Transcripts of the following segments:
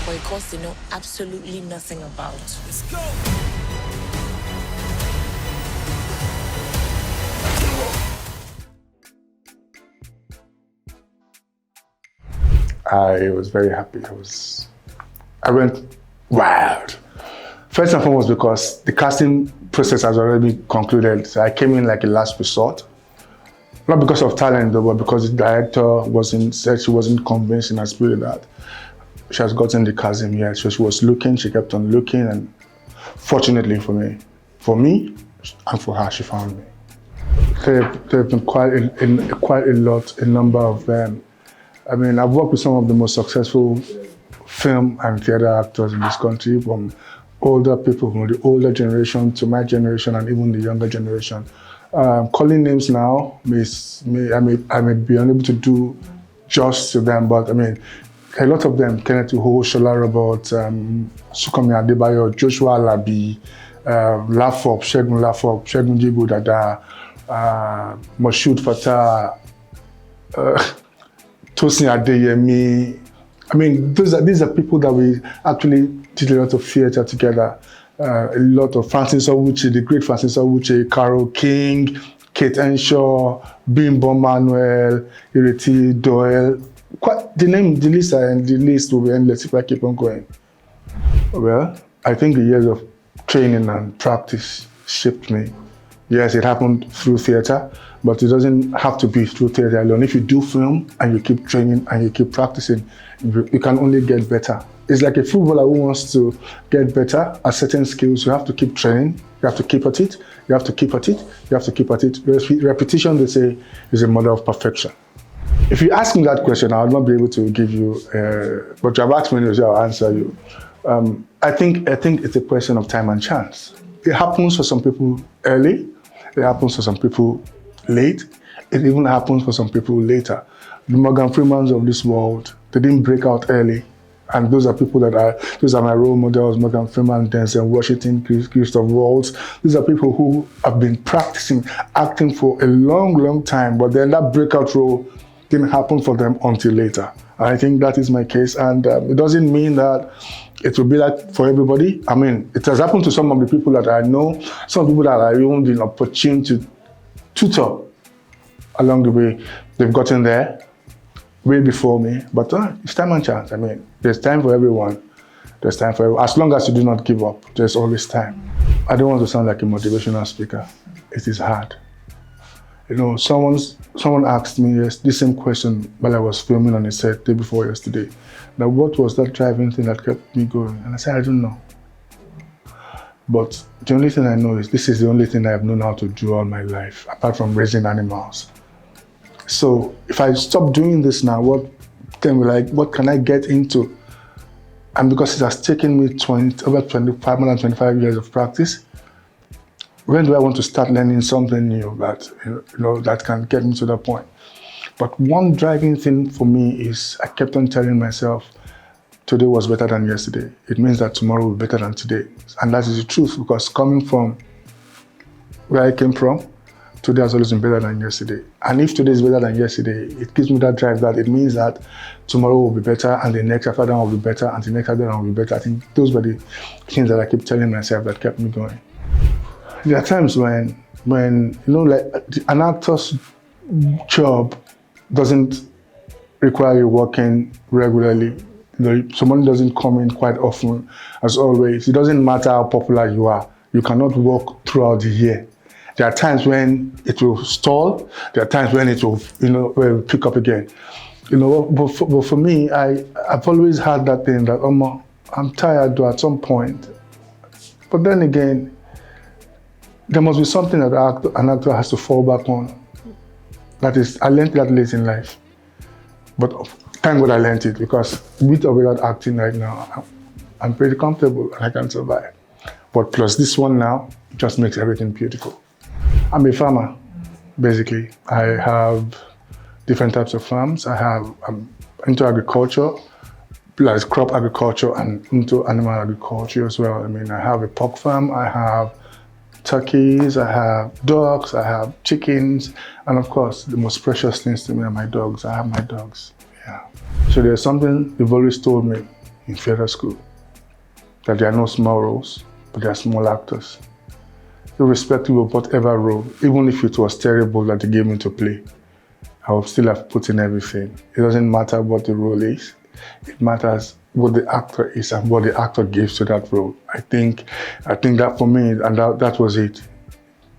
for a course they know absolutely nothing about. Let's go! I was very happy. I went wild. First and foremost, because the casting process has already been concluded. So I came in like a last resort. Not because of talent, though, but because the director said she wasn't convinced in her spirit that she has gotten the Kazeem yet. So she was looking, she kept on looking, and fortunately for me and for her, she found me. There have been quite a number of them. I mean, I've worked with some of the most successful film and theater actors in this country, from older people, from the older generation to my generation and even the younger generation. Calling names now, I may be unable to do justice to them, but I mean, a lot of them, Kenneth Uho, Shola Robert, Sukomi Adebayo, Joshua Alabi, Lafop, Shegun Jibu Dada, Moshood Fatah, Tosin Adeyemi. I mean, these are people that we actually did a lot of theater together. A lot of Francis Owuchi, the great Francis Owuchi, Carol King, Kate Henshaw, Bimbo Manuel, Ireti Doyle. The list will be endless if I keep on going. Well, I think the years of training and practice shaped me. Yes, it happened through theater, but it doesn't have to be through theater alone. If you do film and you keep training and you keep practicing, you can only get better. It's like a footballer who wants to get better at certain skills. You have to keep training. You have to keep at it. You have to keep at it. You have to keep at it. Repetition, they say, is a mother of perfection. If you ask me that question, I will not be able to give you, but you have asked me, so I'll answer you. I think it's a question of time and chance. It happens for some people early. It happens for some people late. It even happens for some people later. The Morgan Freemans of this world, they didn't break out early. And those are my role models, Morgan Freeman, Denzel Washington, Christoph Waltz. These are people who have been practicing acting for a long, long time, but then that breakout role didn't happen for them until later. I think that is my case, and it doesn't mean that it will be like for everybody. I mean, it has happened to some of the people that I know, some people that I even been opportune to tutor along the way. They've gotten there way before me, but it's time and chance. I mean, there's time for everyone. There's time for everyone. As long as you do not give up, there's always time. I don't want to sound like a motivational speaker. It is hard. You know, someone asked me this same question while I was filming on a set day before yesterday. Now, what was that driving thing that kept me going? And I said, I don't know. But the only thing I know is this is the only thing I've known how to do all my life, apart from raising animals. So if I stop doing this now, what can I get into? And because it has taken me more than 25 years of practice, when do I want to start learning something new that can get me to that point? But one driving thing for me is I kept on telling myself, today was better than yesterday. It means that tomorrow will be better than today. And that is the truth, because coming from where I came from, today has always been better than yesterday. And if today is better than yesterday, it gives me that drive that it means that tomorrow will be better, and the next after that will be better, and the next after that will be better. I think those were the things that I keep telling myself that kept me going. There are times when an actor's job doesn't require you working regularly. Someone doesn't come in quite often, as always. It doesn't matter how popular you are. You cannot work throughout the year. There are times when it will stall. There are times when it will pick up again. But for me, I've always had that thing that I'm tired though at some point. But then again, there must be something that an actor has to fall back on. That is, I learned that late in life. But thank God I learned it, because with or without acting right now, I'm pretty comfortable and I can survive. But plus this one now, it just makes everything beautiful. I'm a farmer, basically. I have different types of farms. I'm into agriculture, plus crop agriculture, and into animal agriculture as well. I mean, I have a pork farm, I have turkeys, I have ducks, I have chickens, and of course, the most precious things to me are my dogs. I have my dogs, yeah. So there's something they've always told me, in theatre school that there are no small roles, but there are small actors. Irrespective of whatever role, even if it was terrible that they gave me to play, I would still have put in everything. It doesn't matter what the role is. It matters what the actor is and what the actor gives to that role. I think that for me, and that was it.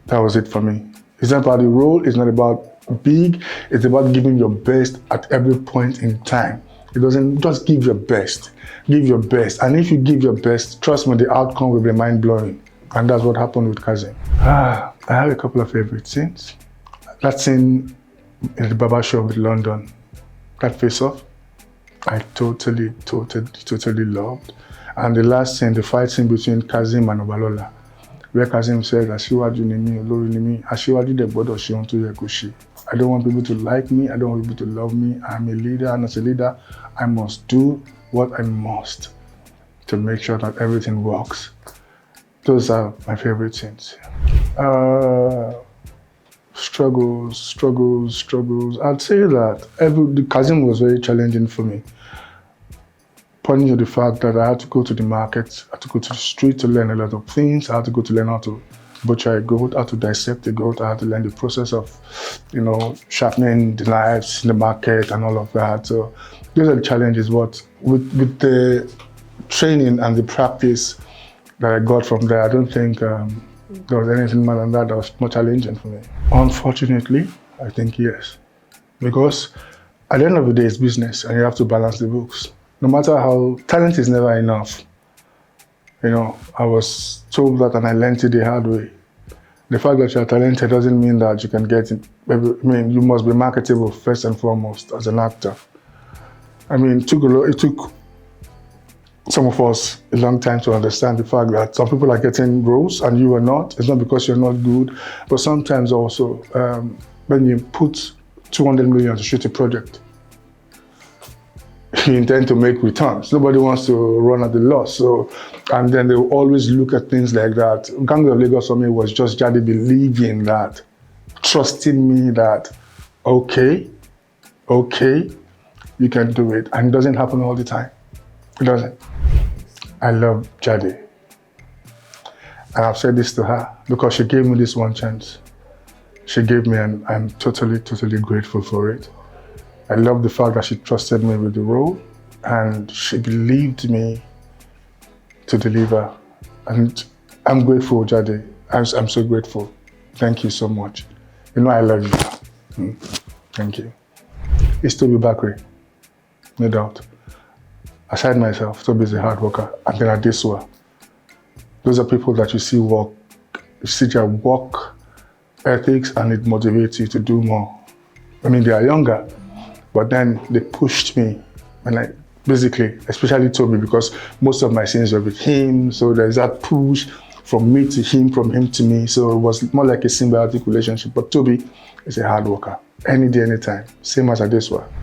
That was it for me. It's not about the role, it's not about big, it's about giving your best at every point in time. It doesn't just give your best. Give your best. And if you give your best, trust me, the outcome will be mind-blowing. And that's what happened with Kazeem. I have a couple of favorite scenes. That scene in the barber shop in London, that face-off, I totally loved. And the last scene, the fight scene between Kazeem and Obalola, where Kazeem says, "Aṣíwájú ni mí, olórí ni mí, aṣíwájú dẹ̀ gbọ́dọ̀ ṣe ohun tó yẹ kó ṣe. I don't want people to like me, I don't want people to love me. I'm a leader, and as a leader, I must do what I must to make sure that everything works." Those are my favorite scenes. Struggles. I'd say that the Kazeem was very challenging for me. Pointing to the fact that I had to go to the market, I had to go to the street to learn a lot of things. I had to go to learn how to butcher a goat, how to dissect a goat. I had to learn the process of, sharpening the knives in the market and all of that. So those are the challenges. But with the training and the practice that I got from there, I don't think there was anything more than that was more challenging for me. Unfortunately, I think yes. Because at the end of the day, it's business and you have to balance the books. No matter how, talent is never enough. I was told that and I learned it the hard way. The fact that you're talented doesn't mean that you can get it. You must be marketable first and foremost as an actor. It took some of us a long time to understand the fact that some people are getting roles and you are not. It's not because you're not good, but sometimes also when you put 200 million to shoot a project, you intend to make returns. Nobody wants to run at the loss. And then they will always look at things like that. Gang of Lagos for me was just Jade believing that, trusting me that, okay, you can do it. And it doesn't happen all the time. It doesn't. I love Jade. And I've said this to her because she gave me this one chance. She gave me, and I'm totally grateful for it. I love the fact that she trusted me with the role and she believed me to deliver. And I'm grateful, Jade. I'm so grateful. Thank you so much. I love you. Thank you. It's Toby Bakri, no doubt. Aside myself, Toby is a hard worker. And then Adesua. Those are people that you see work, you see their work ethics and it motivates you to do more. They are younger. But then they pushed me, and basically, especially Toby, because most of my scenes were with him, so there's that push from me to him, from him to me, so it was more like a symbiotic relationship. But Toby is a hard worker, any day, anytime, same as Adesua.